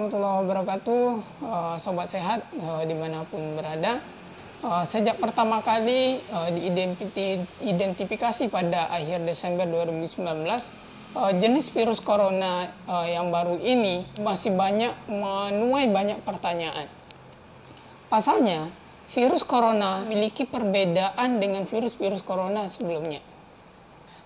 warahmatullahi wabarakatuh, sobat sehat dimanapun berada. Sejak pertama kali diidentifikasi pada akhir Desember 2019, jenis virus corona yang baru ini masih menuai banyak pertanyaan. Pasalnya, virus corona memiliki perbedaan dengan virus-virus corona sebelumnya.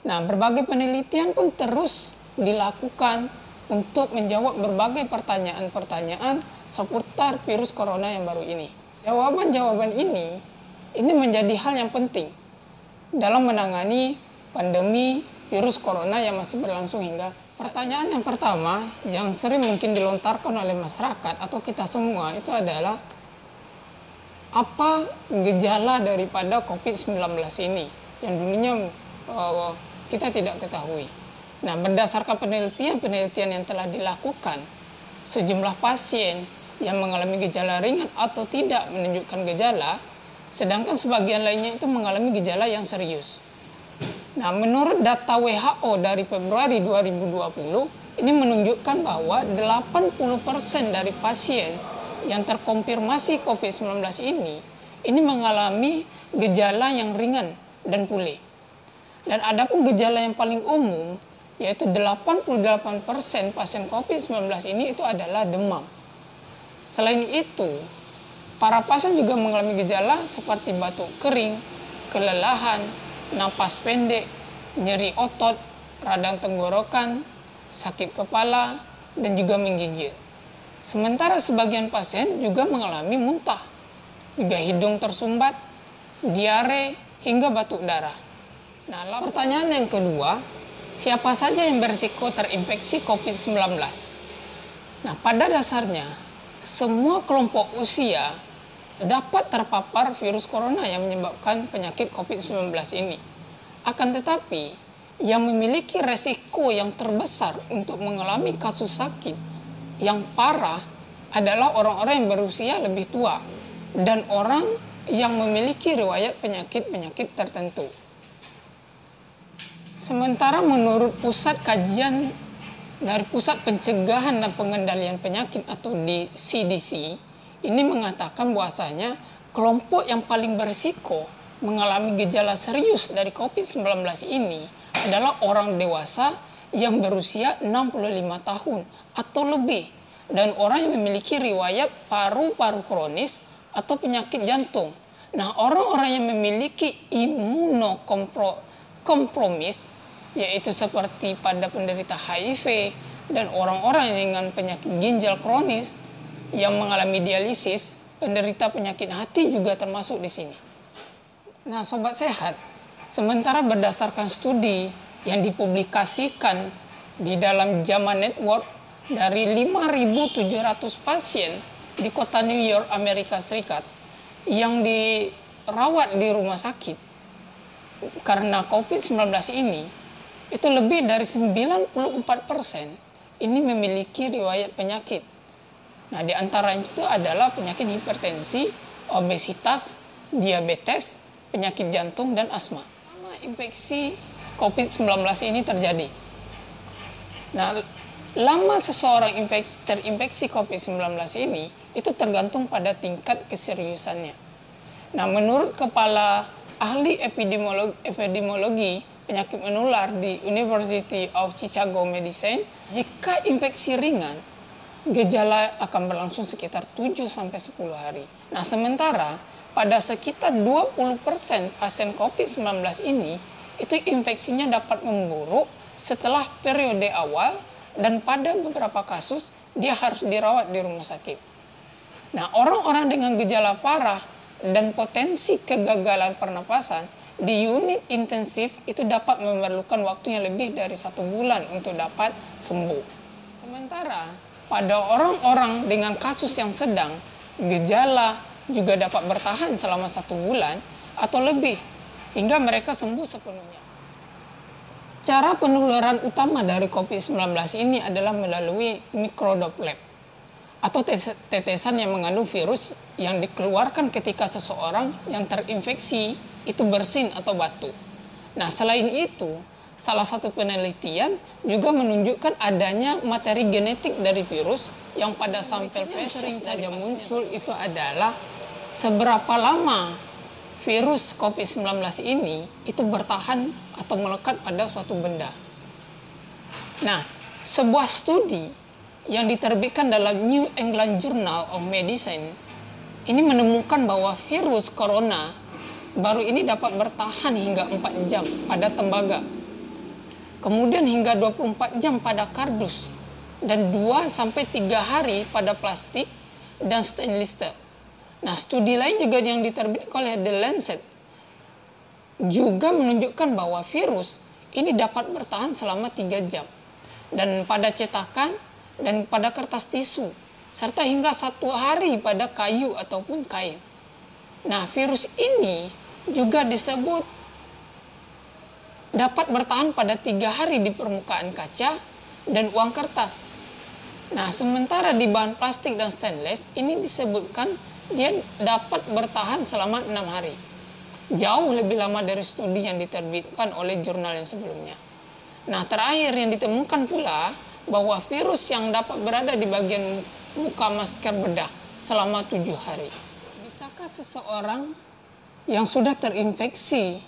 Nah, berbagai penelitian pun terus dilakukan untuk menjawab berbagai pertanyaan-pertanyaan seputar virus corona yang baru ini. Jawaban-jawaban ini menjadi hal yang penting dalam menangani pandemi virus corona yang masih berlangsung hingga saat. Pertanyaan yang pertama yang sering mungkin dilontarkan oleh masyarakat atau kita semua itu adalah, apa gejala daripada COVID-19 ini yang dulunya kita tidak ketahui. Nah, berdasarkan penelitian yang telah dilakukan, sejumlah pasien yang mengalami gejala ringan atau tidak menunjukkan gejala, sedangkan sebagian lainnya itu mengalami gejala yang serius. Nah, menurut data WHO dari Februari 2020, ini menunjukkan bahwa 80% dari pasien yang terkonfirmasi COVID-19 ini mengalami gejala yang ringan dan pulih. Dan adapun gejala yang paling umum, yaitu 88% pasien COVID-19 ini itu adalah demam. Selain itu, para pasien juga mengalami gejala seperti batuk kering, kelelahan, napas pendek, nyeri otot, radang tenggorokan, sakit kepala, dan juga menggigil. Sementara sebagian pasien juga mengalami muntah, juga hidung tersumbat, diare, hingga batuk darah. Nah, pertanyaan yang kedua, siapa saja yang berisiko terinfeksi COVID-19? Nah, pada dasarnya, semua kelompok usia dapat terpapar virus corona yang menyebabkan penyakit COVID-19 ini. Akan tetapi, yang memiliki resiko yang terbesar untuk mengalami kasus sakit yang parah adalah orang-orang yang berusia lebih tua dan orang yang memiliki riwayat penyakit-penyakit tertentu. Sementara menurut pusat kajian dari Pusat Pencegahan dan Pengendalian Penyakit atau di CDC, ini mengatakan bahwasanya kelompok yang paling berisiko mengalami gejala serius dari COVID-19 ini adalah orang dewasa yang berusia 65 tahun atau lebih dan orang yang memiliki riwayat paru-paru kronis atau penyakit jantung. Nah, orang-orang yang memiliki imunokompromis, yaitu seperti pada penderita HIV dan orang-orang dengan penyakit ginjal kronis yang mengalami dialisis, penderita penyakit hati juga termasuk di sini. Nah, sobat sehat, sementara berdasarkan studi yang dipublikasikan di dalam JAMA Network dari 5.700 pasien di kota New York, Amerika Serikat yang dirawat di rumah sakit karena COVID-19 ini, itu lebih dari 94% ini memiliki riwayat penyakit. Nah, di antara itu adalah penyakit hipertensi, obesitas, diabetes, penyakit jantung, dan asma. Infeksi COVID-19 ini terjadi. Nah, lama seseorang terinfeksi COVID-19 ini itu tergantung pada tingkat keseriusannya. Nah, menurut Kepala Ahli Epidemiologi Penyakit Menular di University of Chicago Medicine, jika infeksi ringan, gejala akan berlangsung sekitar 7-10 hari. Nah, sementara pada sekitar 20% pasien COVID-19 ini, itu infeksinya dapat memburuk setelah periode awal dan pada beberapa kasus dia harus dirawat di rumah sakit. Nah, orang-orang dengan gejala parah dan potensi kegagalan pernapasan di unit intensif itu dapat memerlukan waktu yang lebih dari 1 bulan untuk dapat sembuh. Sementara pada orang-orang dengan kasus yang sedang, gejala juga dapat bertahan selama 1 bulan atau lebih hingga mereka sembuh sepenuhnya. Cara penularan utama dari COVID-19 ini adalah melalui microdroplet atau tetesan yang mengandung virus yang dikeluarkan ketika seseorang yang terinfeksi itu bersin atau batuk. Nah, selain itu, salah satu penelitian juga menunjukkan adanya materi genetik dari virus yang pada sampel feses saja muncul itu adalah seberapa lama virus COVID-19 ini itu bertahan atau melekat pada suatu benda. Nah, sebuah studi yang diterbitkan dalam New England Journal of Medicine ini menemukan bahwa virus corona baru ini dapat bertahan hingga 4 jam pada tembaga. Kemudian hingga 24 jam pada kardus dan 2-3 hari pada plastik dan stainless steel. Nah, studi lain juga yang diterbitkan oleh The Lancet juga menunjukkan bahwa virus ini dapat bertahan selama 3 jam. Dan pada cetakan dan pada kertas tisu, serta hingga 1 hari pada kayu ataupun kain. Nah, virus ini juga disebut dapat bertahan pada 3 hari di permukaan kaca dan uang kertas. Nah, sementara di bahan plastik dan stainless ini disebutkan dia dapat bertahan selama 6 hari. Jauh lebih lama dari studi yang diterbitkan oleh jurnal yang sebelumnya. Nah, terakhir yang ditemukan pula bahwa virus yang dapat berada di bagian muka masker bedah selama 7 hari. Bisakah seseorang yang sudah terinfeksi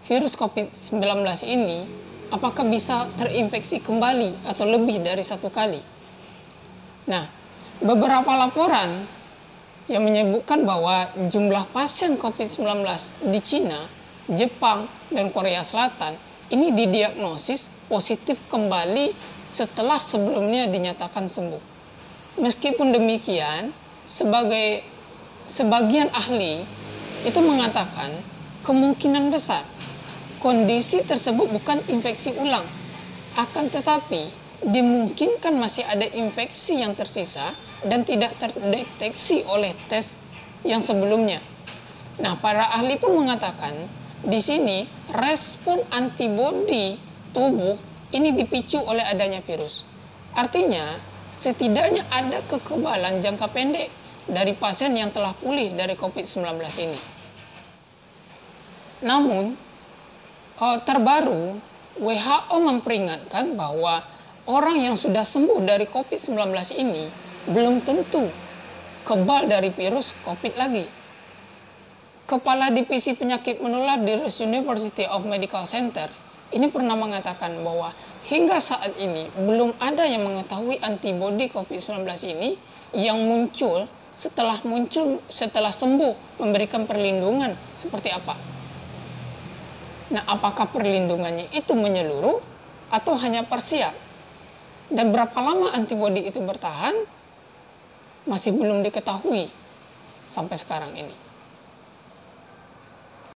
virus COVID-19 ini, apakah bisa terinfeksi kembali atau lebih dari 1 kali? Nah, beberapa laporan yang menyebutkan bahwa jumlah pasien COVID-19 di Cina, Jepang, dan Korea Selatan ini didiagnosis positif kembali setelah sebelumnya dinyatakan sembuh. Meskipun demikian, sebagian ahli itu mengatakan kemungkinan besar kondisi tersebut bukan infeksi ulang, akan tetapi dimungkinkan masih ada infeksi yang tersisa dan tidak terdeteksi oleh tes yang sebelumnya. Nah, para ahli pun mengatakan di sini respon antibodi tubuh ini dipicu oleh adanya virus. Artinya, setidaknya ada kekebalan jangka pendek dari pasien yang telah pulih dari COVID-19 ini. Namun, terbaru WHO memperingatkan bahwa orang yang sudah sembuh dari COVID-19 ini belum tentu kebal dari virus COVID lagi. Kepala Divisi Penyakit Menular di Rice University of Medical Center ini pernah mengatakan bahwa hingga saat ini belum ada yang mengetahui antibodi COVID-19 ini yang muncul setelah sembuh memberikan perlindungan seperti apa. Nah, apakah perlindungannya itu menyeluruh atau hanya parsial? Dan berapa lama antibodi itu bertahan masih belum diketahui sampai sekarang ini.